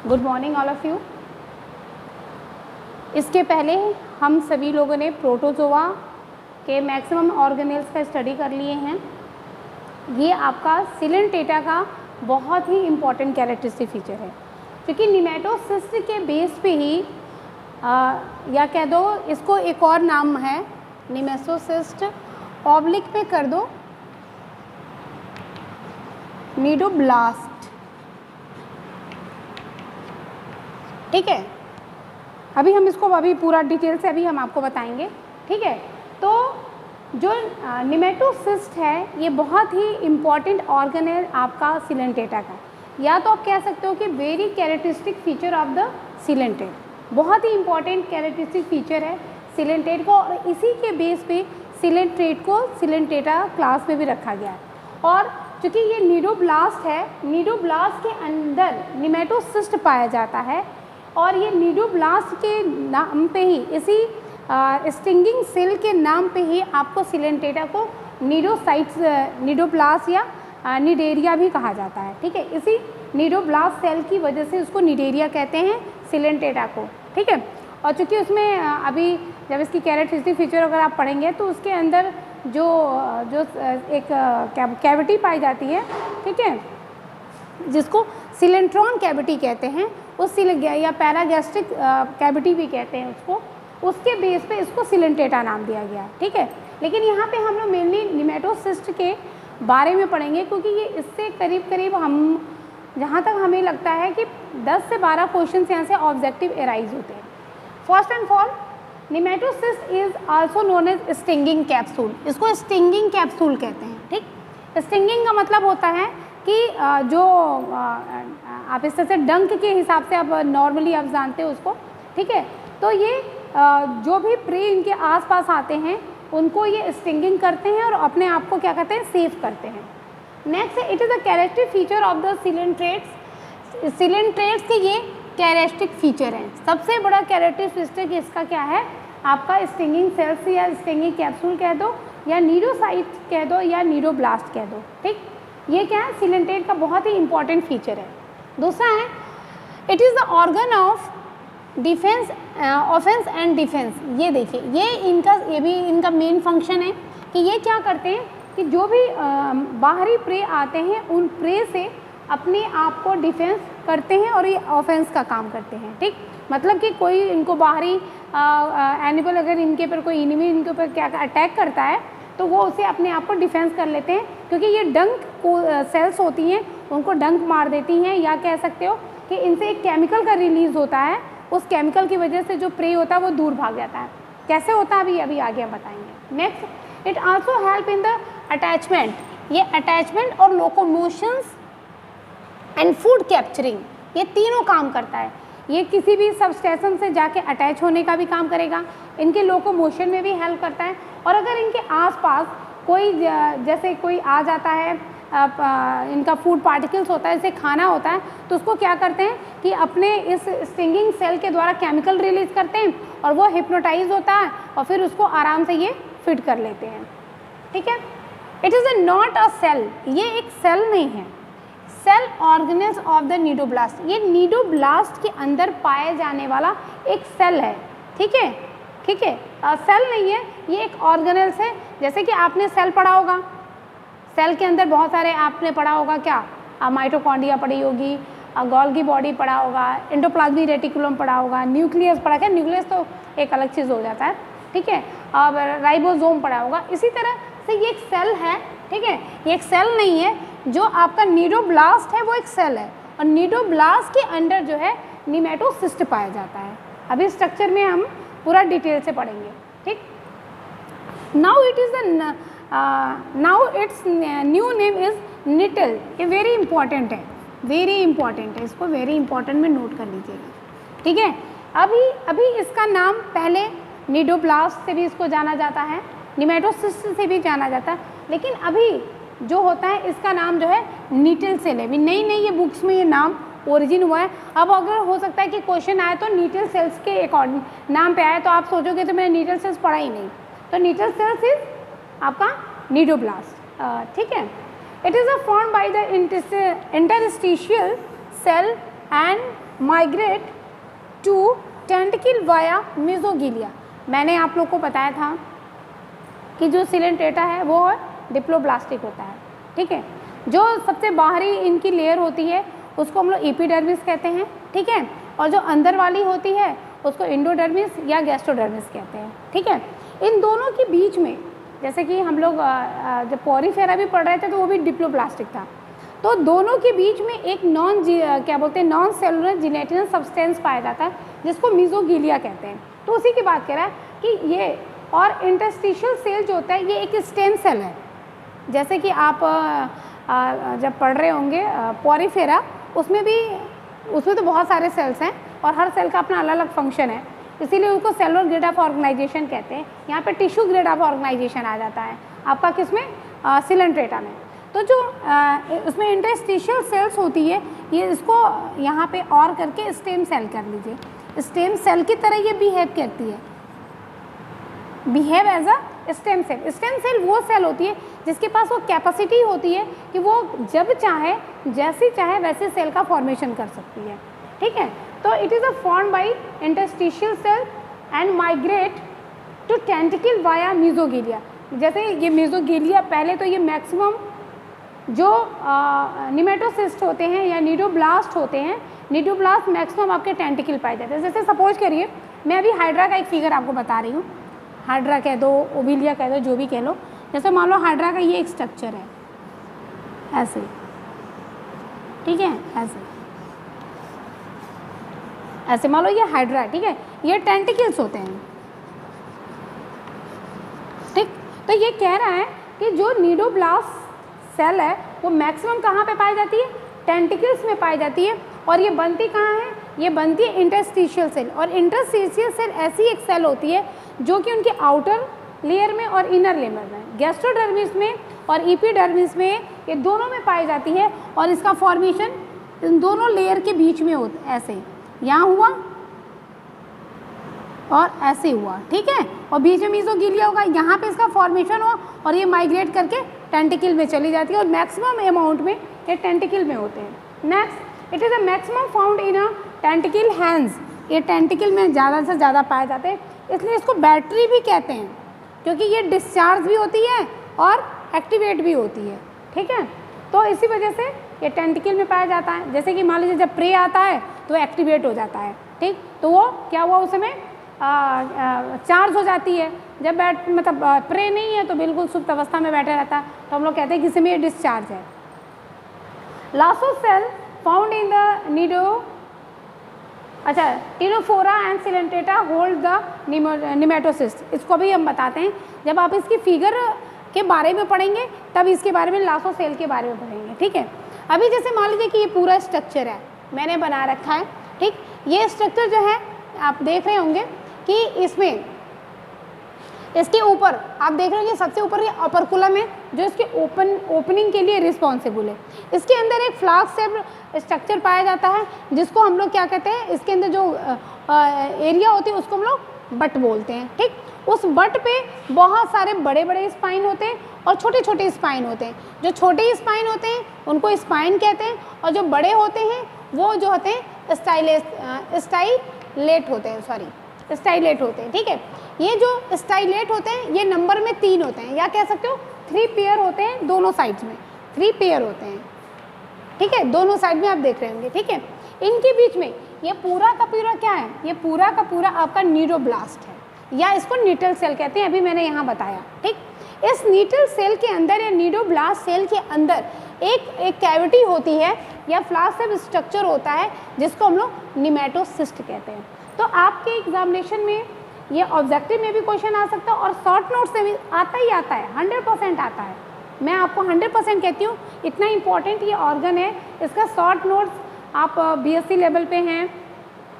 Good morning all of you. इसके पहले हम सभी लोगों ने प्रोटोजोआ के मैक्सिमम ऑर्गेनेल्स का स्टडी कर लिए हैं। ये आपका सिलेंटेटा का बहुत ही इम्पॉर्टेंट कैरेक्टरिस्टिक फीचर है, क्योंकि निमेटोसिस्ट के बेस पे ही या कह दो इसको एक और नाम है निमेटोसिस्ट, ऑब्लिक में कर दो निडोब्लास्ट। ठीक है, अभी हम इसको पूरा डिटेल से हम आपको बताएंगे। ठीक है, तो जो निमेटोसिस्ट है ये बहुत ही इम्पॉर्टेंट ऑर्गेनेल आपका सिलेंटेटा का, या तो आप कह सकते हो कि very characteristic feature of the coelenterate, बहुत ही इम्पॉर्टेंट कैरेक्टरिस्टिक फीचर है सिलेंटेट को, और इसी के बेस पे सिलेंट्रेट को सिलेंटेटा क्लास में भी रखा गया है। और चूँकि ये निडोब्लास्ट है, निडोब्लास्ट के अंदर निमेटोसिस्ट पाया जाता है, और ये निडोब्लास्ट के नाम पे ही, इसी स्टिंगिंग सेल के नाम पे ही आपको सिलेंटेटा को निडोसाइट्स, निडोब्लास्ट या निडेरिया भी कहा जाता है। ठीक है, इसी निडोब्लास्ट सेल की वजह से उसको निडेरिया कहते हैं सिलेंटेटा को। ठीक है, और चूँकि उसमें अभी जब इसकी कैरेक्टरिस्टिक फीचर अगर आप पढ़ेंगे तो उसके अंदर जो एक कैविटी पाई जाती है, ठीक है, जिसको सिलेंट्रॉन कैविटी कहते हैं, उस या पैरागैस्ट्रिक कैविटी भी कहते हैं उसको, उसके बेस पे इसको सिलेंटेटा नाम दिया गया। ठीक है, लेकिन यहाँ पे हम लोग मेनली निमेटोसिस्ट के बारे में पढ़ेंगे, क्योंकि ये इससे करीब करीब हम जहाँ तक हमें लगता है कि 10 से 12 क्वेश्चन यहाँ से ऑब्जेक्टिव एराइज होते हैं। First and for nematocyst is also known as stinging capsule, इसको स्टिंगिंग कैप्सूल कहते हैं। ठीक, स्टिंगिंग का मतलब होता है कि जो आप इस तरह से डंक के हिसाब से आप नॉर्मली आप जानते हो उसको। ठीक है, तो ये जो भी प्रे इनके आसपास आते हैं उनको ये स्टिंगिंग करते हैं और अपने आप को क्या कहते हैं, सेफ करते हैं। Next, it is a characteristic feature of the coelenterates. Coelenterates के ये कैरेक्टरिस्टिक फीचर हैं। सबसे बड़ा कैरेक्टरिस्टिक इसका क्या है, आपका स्टिंगिंग सेल्स या स्टिंगिंग कैप्सूल कह दो, या नीडोसाइट कह दो, या नीडोब्लास्ट कह दो। ठीक, ये क्या है, सिलेंटेट का बहुत ही इंपॉर्टेंट फीचर है। दूसरा है, it is the organ of defence, offence and defence. ये देखिए, ये भी इनका मेन फंक्शन है कि ये क्या करते हैं कि जो भी बाहरी प्रे आते हैं उन प्रे से अपने आप को डिफेंस करते हैं, और ये ऑफेंस का काम करते हैं। ठीक, मतलब कि कोई इनको बाहरी एनिमल अगर इनके ऊपर कोई एनिमी इनके ऊपर क्या अटैक करता है तो वो उसे अपने आप को डिफेंस कर लेते हैं, क्योंकि ये डंक सेल्स होती हैं, उनको डंक मार देती हैं, या कह सकते हो कि इनसे एक केमिकल का रिलीज़ होता है, उस केमिकल की वजह से जो प्रे होता है वो दूर भाग जाता है। कैसे होता है अभी आगे हम बताएंगे। Next, it also help in the attachment, ये अटैचमेंट और लोकोमोशंस एंड फूड कैप्चरिंग, ये तीनों काम करता है। ये किसी भी सबस्टेशन से जाके अटैच होने का भी काम करेगा, इनके लोकोमोशन में भी हेल्प करता है, और अगर इनके आसपास कोई जैसे कोई आ जाता है, इनका फूड पार्टिकल्स होता है, जैसे खाना होता है, तो उसको क्या करते हैं कि अपने इस स्टिंगिंग सेल के द्वारा केमिकल रिलीज़ करते हैं, और वो हिप्नोटाइज होता है, और फिर उसको आराम से ये फिट कर लेते हैं। ठीक है, it is not a cell, ये एक सेल नहीं है, cell organelles of the cnidoblast, ये निडोब्लास्ट के अंदर पाए जाने वाला एक सेल है। ठीक है, ठीक है, सेल नहीं है, ये एक ऑर्गेनेल्स है। जैसे कि आपने सेल पढ़ा होगा, सेल के अंदर बहुत सारे आपने पढ़ा होगा, क्या माइटोकॉन्ड्रिया पढ़ी होगी, गोल्गी बॉडी पढ़ा होगा, एंडोप्लाज्मिक रेटिकुलम पढ़ा होगा, न्यूक्लियस पढ़ा है, न्यूक्लियस तो एक अलग चीज़ हो जाता है। ठीक है, अब राइबोसोम पढ़ा होगा। इसी तरह से ये एक सेल है। ठीक है, ये एक सेल नहीं है, जो आपका निडोब्लास्ट है वो एक सेल है, और निडोब्लास्ट के अंदर जो है निमेटोसिस्ट पाया जाता है। अभी स्ट्रक्चर में हम पूरा डिटेल से पढ़ेंगे। ठीक, now it is now its new name is nettle. ये वेरी इंपॉर्टेंट है, वेरी इंपॉर्टेंट है, इसको वेरी इंपॉर्टेंट में नोट कर लीजिएगा। ठीक है, अभी इसका नाम पहले निडोब्लास्ट से भी इसको जाना जाता है, निमेटोसिस्ट से भी जाना जाता है, लेकिन अभी जो होता है इसका नाम जो है निटल सेल है। नई ये बुक्स में ये नाम ओरिजिन हुआ है। अब अगर हो सकता है कि क्वेश्चन आए तो निटल सेल्स के अकॉर्डिंग नाम पे आए, तो आप सोचोगे तो मैंने निटल सेल्स पढ़ा ही नहीं, तो निटल सेल्स इज आपका निडोब्लास्ट। ठीक है, it is a form by the interstitial cell and migrate to tentacle via mesoglea. मैंने आप लोग को बताया था कि जो सिलेंट्रेटा है वो डिप्लोब्लास्टिक होता है, ठीक है। जो सबसे बाहरी इनकी लेयर होती है उसको हम लोग एपिडर्मिस कहते हैं, ठीक है, और जो अंदर वाली होती है उसको एंडोडर्मिस या गैस्ट्रोडर्मिस कहते हैं, ठीक है। इन दोनों के बीच में, जैसे कि हम लोग जब पॉरीफेरा भी पढ़ रहे थे तो वो भी डिप्लोब्लास्टिक था, तो दोनों के बीच में एक नॉन सेलुलर जिलेटिनस सब्सटेंस पाया जाता है जिसको मेसोगिलिया कहते हैं। तो उसी की बात कह रहा है कि ये, और इंटरस्टिशियल सेल जो होता है ये एक स्टेम सेल है। जैसे कि आप जब पढ़ रहे होंगे पॉरीफेरा, उसमें तो बहुत सारे सेल्स हैं और हर सेल का अपना अलग अलग फंक्शन है, इसीलिए उसको सेलुलर ग्रिड ऑफ ऑर्गेनाइजेशन कहते हैं। यहाँ पे टिश्यू ग्रिड ऑफ ऑर्गेनाइजेशन आ जाता है आपका किसमें, सिलेंट्रेटा में। तो जो उसमें इंटरस्टिशियल सेल्स होती है, ये इसको यहाँ पे और करके स्टेम सेल कर लीजिए। स्टेम सेल की तरह ये बिहेव करती है, behave as a stem cell. Stem cell वो सेल होती है जिसके पास वो कैपेसिटी होती है कि वो जब चाहे, जैसी चाहे वैसे सेल का फॉर्मेशन कर सकती है, ठीक है। तो it is a form by interstitial cell and migrate to tentacle via mesoglea. जैसे ये मेसोगिलिया, पहले तो ये मैक्सिमम जो निमेटोसिस्ट होते हैं या निडोब्लास्ट होते हैं, निडोब्लास्ट मैक्सिमम आपके टेंटिकल पाए जाते हैं। जैसे सपोज करिए मैं अभी हाइड्रा का एक फिगर आपको बता रही हूँ, हाइड्रा कह दो, ओविलिया कह दो, जो भी कह लो। जैसे मान लो हाइड्रा का ये एक स्ट्रक्चर है ऐसे, ठीक है, ऐसे मान लो ये हाइड्रा है, ठीक है, ये टेंटिकल्स होते हैं, ठीक। तो ये कह रहा है कि जो निडोब्लास्ट सेल है वो मैक्सिमम कहाँ पे पाई जाती है, टेंटिकल्स में पाई जाती है। और ये बनती कहाँ है, ये बनती है इंटरस्टिशियल सेल। और इंटरस्टिशियल सेल ऐसी एक सेल होती है जो कि उनके आउटर लेयर में और इनर लेयर में, गैस्ट्रोडर्मिस में और एपिडर्मिस में, ये दोनों में पाई जाती है। और इसका फॉर्मेशन इन दोनों लेयर के बीच में होता है, ऐसे यहाँ हुआ और ऐसे हुआ, ठीक है, और बीच में मेसोगिलिया होगा, यहाँ पे इसका फॉर्मेशन हुआ और ये माइग्रेट करके टेंटिकल में चली जाती है। और मैक्सिमम अमाउंट में ये टेंटिकल में होते हैं। Next, it is a maximum found in a tentacle hands. ये टेंटिकल में ज़्यादा से ज़्यादा पाए जाते हैं, इसलिए इसको बैटरी भी कहते हैं, क्योंकि ये डिस्चार्ज भी होती है और एक्टिवेट भी होती है, ठीक है। तो इसी वजह से ये टेंटिकल में पाया जाता है। जैसे कि मान लीजिए जब प्रे आता है तो एक्टिवेट हो जाता है, ठीक, तो वो क्या हुआ, उस समय चार्ज हो जाती है। जब प्रे नहीं है तो बिल्कुल सुप्त अवस्था में बैठा रहता है, तो हम लोग कहते हैं कि इसमें डिस्चार्ज है। Lasso cell found in the Ctenophora and Coelenterata hold the nematocyst. इसको भी हम बताते हैं, जब आप इसकी फिगर के बारे में पढ़ेंगे तब इसके बारे में, लासो सेल के बारे में पढ़ेंगे, ठीक है। अभी जैसे मान लीजिए कि ये पूरा स्ट्रक्चर है, मैंने बना रखा है, ठीक। ये स्ट्रक्चर जो है आप देख रहे होंगे कि इसमें, इसके ऊपर आप देख रहे होंगे सबसे ऊपर ये अपरकुलम है जो इसके ओपनिंग के लिए रिस्पॉन्सिबल है। इसके अंदर एक फ्लास्क शेप स्ट्रक्चर पाया जाता है जिसको हम लोग क्या कहते हैं, इसके अंदर जो एरिया होती है उसको हम लोग बट बोलते हैं, ठीक। उस बट पे बहुत सारे बड़े बड़े स्पाइन होते हैं और छोटे छोटे स्पाइन होते हैं। जो छोटे स्पाइन होते हैं उनको स्पाइन कहते हैं, और जो बड़े होते हैं वो जो होते हैं स्टाइलेट होते हैं, ठीक है। ये जो स्टाइलेट होते हैं ये नंबर में 3 होते हैं, या कह सकते हो 3 पेयर होते हैं, दोनों साइड्स में 3 पेयर होते हैं, ठीक है, दोनों साइड में आप देख रहे होंगे, ठीक है। इनके बीच में ये पूरा का पूरा क्या है, ये पूरा का पूरा आपका न्यूरोब्लास्ट है, या इसको नीटल सेल कहते हैं, अभी मैंने यहाँ बताया, ठीक। इस नीटल सेल के अंदर या न्यूरोब्लास्ट सेल के अंदर एक कैविटी होती है या फ्लास्क शेप स्ट्रक्चर होता है जिसको हम लोग निमेटोसिस्ट कहते हैं। तो आपके एग्जामिनेशन में ये ऑब्जेक्टिव में भी क्वेश्चन आ सकता है और शॉर्ट नोट से भी आता ही आता है, 100% आता है। मैं आपको 100% कहती हूँ, इतना इम्पॉर्टेंट ये ऑर्गन है, इसका शॉर्ट नोट्स आप बीएससी लेवल पे हैं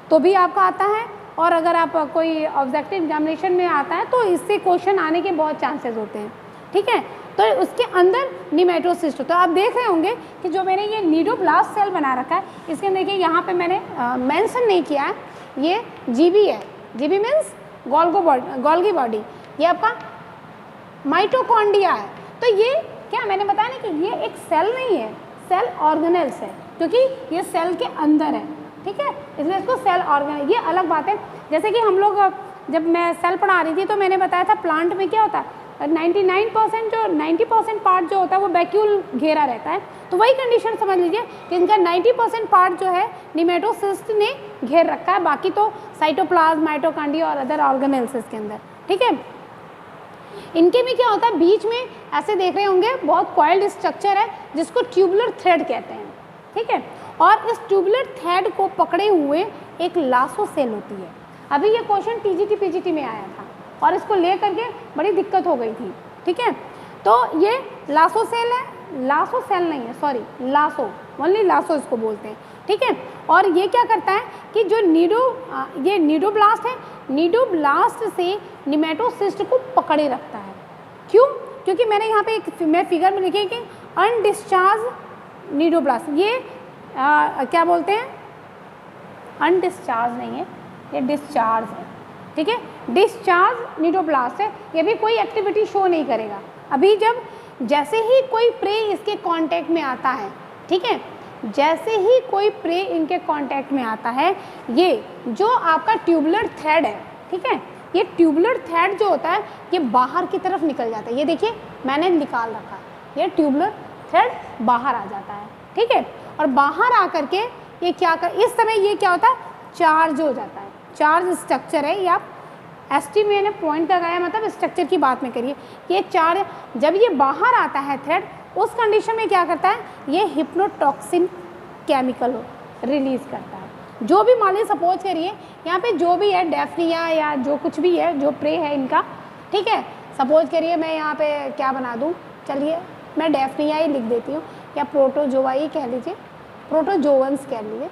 तो भी आपका आता है, और अगर आप कोई ऑब्जेक्टिव एग्जामिनेशन में आता है तो इससे क्वेश्चन आने के बहुत चांसेस होते हैं, ठीक है। तो उसके अंदर निमेटोसिस्ट होता है। आप देख रहे होंगे कि जो मैंने ये नीडोब्लास्ट सेल बना रखा है, इसके अंदर देखिए यहाँ पे मैंने मेंशन नहीं किया है, ये जीबी है, जीबी मीन्स गोल्गी बॉडी, ये आपका माइटोकॉन्ड्रिया है। तो ये क्या मैंने बताया ना कि ये एक सेल नहीं है, सेल ऑर्गेनेल्स है, क्योंकि ये सेल के अंदर है, ठीक है, इसलिए इसको सेल ऑर्गेनाइज, ये अलग बात है। जैसे कि हम लोग जब मैं सेल पढ़ा रही थी तो मैंने बताया था प्लांट में क्या होता है, 99% जो 90% पार्ट जो होता है वो वैक्यूल घेरा रहता है, तो वही कंडीशन समझ लीजिए कि इनका 90% पार्ट जो है निमेटोसिस्ट ने घेर रखा है, बाकी तो साइटोप्लाज्म, माइटोकॉन्ड्रिया और अदर ऑर्गेनेल्स इसके अंदर, ठीक है। इनके में क्या होता है, बीच में ऐसे देख रहे होंगे बहुत कॉइल्ड स्ट्रक्चर है जिसको ट्यूबुलर थ्रेड कहते हैं, ठीक है, और इस ट्यूबुलर थ्रेड को पकड़े हुए एक लासो सेल होती है। अभी ये क्वेश्चन टीजीटी पीजीटी में आया था और इसको ले करके बड़ी दिक्कत हो गई थी, ठीक है। तो ये लासो सेल है, लासो सेल नहीं है, सॉरी लासो, ओनली लासो इसको बोलते हैं, ठीक है। और ये क्या करता है कि जो ये नीडोब्लास्ट है, नीडोब्लास्ट से निमेटोसिस्ट को पकड़े रखता है। क्यों? क्योंकि मैंने यहाँ पे एक मैं फिगर में लिखे कि अनडिस्चार्ज नीडोब्लास्ट, ये क्या बोलते हैं, अनडिस्चार्ज नहीं है, ये डिस्चार्ज है, ठीक है, डिस्चार्ज नीडोब्लास्ट है। ये भी कोई एक्टिविटी शो नहीं करेगा। अभी जैसे ही कोई प्रे इसके कांटेक्ट में आता है, ठीक है, जैसे ही कोई प्रे इनके कांटेक्ट में आता है, ये जो आपका ट्यूबुलर थ्रेड है, ठीक है, ये ट्यूबुलर थ्रेड जो होता है ये बाहर की तरफ निकल जाता है। ये देखिए मैंने निकाल रखा है, ये ट्यूबुलर थ्रेड बाहर आ जाता है, ठीक है, और बाहर आकर के ये क्या कर, इस समय ये क्या होता है, चार्ज हो जाता है, चार्ज स्ट्रक्चर है। ये आप एसटी मैंने पॉइंट लगाया, मतलब स्ट्रक्चर की बात में करिए। ये चार्ज जब ये बाहर आता है थ्रेड, उस कंडीशन में क्या करता है, ये हिप्नोटॉक्सिन केमिकल रिलीज करता है। जो भी मान लीजिए सपोज करिए यहाँ पे जो भी है डेफ्निया या जो कुछ भी है जो प्रे है इनका, ठीक है, सपोज करिए मैं यहाँ पे क्या बना दूँ, चलिए मैं डेफ्निया ही लिख देती हूँ, या प्रोटोजोआ ही कह लीजिए, प्रोटोजोवंस कह लीजिए,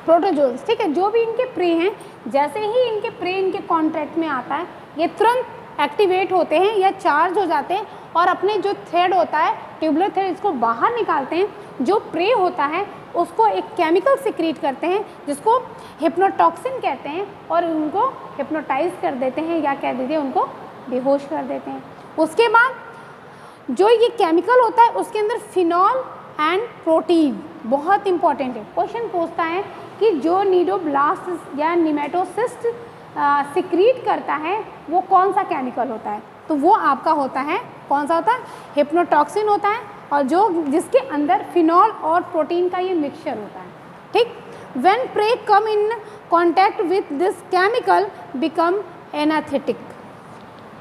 प्रोटोजोन्स, ठीक है। जो भी इनके प्रे हैं, जैसे ही इनके प्रे इनके कॉन्टैक्ट में आता है, ये तुरंत एक्टिवेट होते हैं या चार्ज हो जाते हैं और अपने जो थ्रेड होता है ट्यूबुलर थ्रेड, इसको बाहर निकालते हैं। जो प्रे होता है उसको एक केमिकल सिक्रीट करते हैं जिसको हिप्नोटॉक्सिन कहते हैं, और उनको हिप्नोटाइज कर देते हैं या कह दीजिए उनको बेहोश कर देते हैं। उसके बाद जो ये केमिकल होता है उसके अंदर फिनॉल एंड प्रोटीन, बहुत इंपॉर्टेंट है, क्वेश्चन पूछता है कि जो नीडोब्लास्ट या निमेटोसिस्ट सिक्रीट करता है वो कौन सा केमिकल होता है, तो वो आपका होता है, कौन सा होता है, हिप्नोटॉक्सिन होता है, और जो जिसके अंदर फिनॉल और प्रोटीन का ये मिक्सचर होता है, ठीक। When prey come in contact with this chemical become anaesthetic,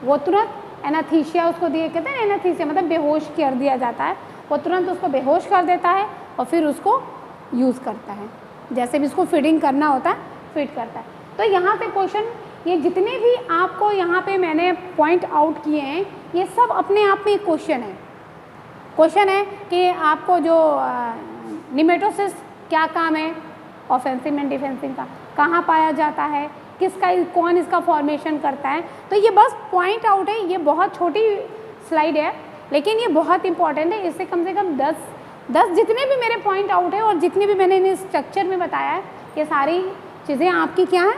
वो तुरंत एनास्थीसिया उसको दिए, कहते हैं एनास्थीसिया मतलब बेहोश कर दिया जाता है, वो तुरंत उसको बेहोश कर देता है और फिर उसको यूज़ करता है, जैसे भी उसको फीडिंग करना होता है फीड करता है। तो यहाँ से क्वेश्चन, ये जितने भी आपको यहाँ पे मैंने पॉइंट आउट किए हैं, ये सब अपने आप में एक क्वेश्चन है। क्वेश्चन है कि आपको जो निमेटोसिस क्या काम है, ऑफेंसिव एंड डिफेंसिव का, कहाँ पाया जाता है, किसका, कौन इसका फॉर्मेशन करता है। तो ये बस पॉइंट आउट है, ये बहुत छोटी स्लाइड है लेकिन ये बहुत इंपॉर्टेंट है। इससे कम से कम 10 जितने भी मेरे पॉइंट आउट है और जितने भी मैंने इन्हें स्ट्रक्चर में बताया है, ये सारी चीज़ें आपकी क्या हैं,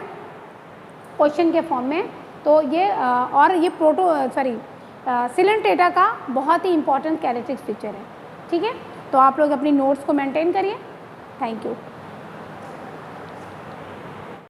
क्वेश्चन के फॉर्म में। तो ये और ये सिलेंट डेटा का बहुत ही इंपॉर्टेंट कैरेक्टरिस्टिक फीचर है, ठीक है। तो आप लोग अपनी नोट्स को मेंटेन करिए। Thank you.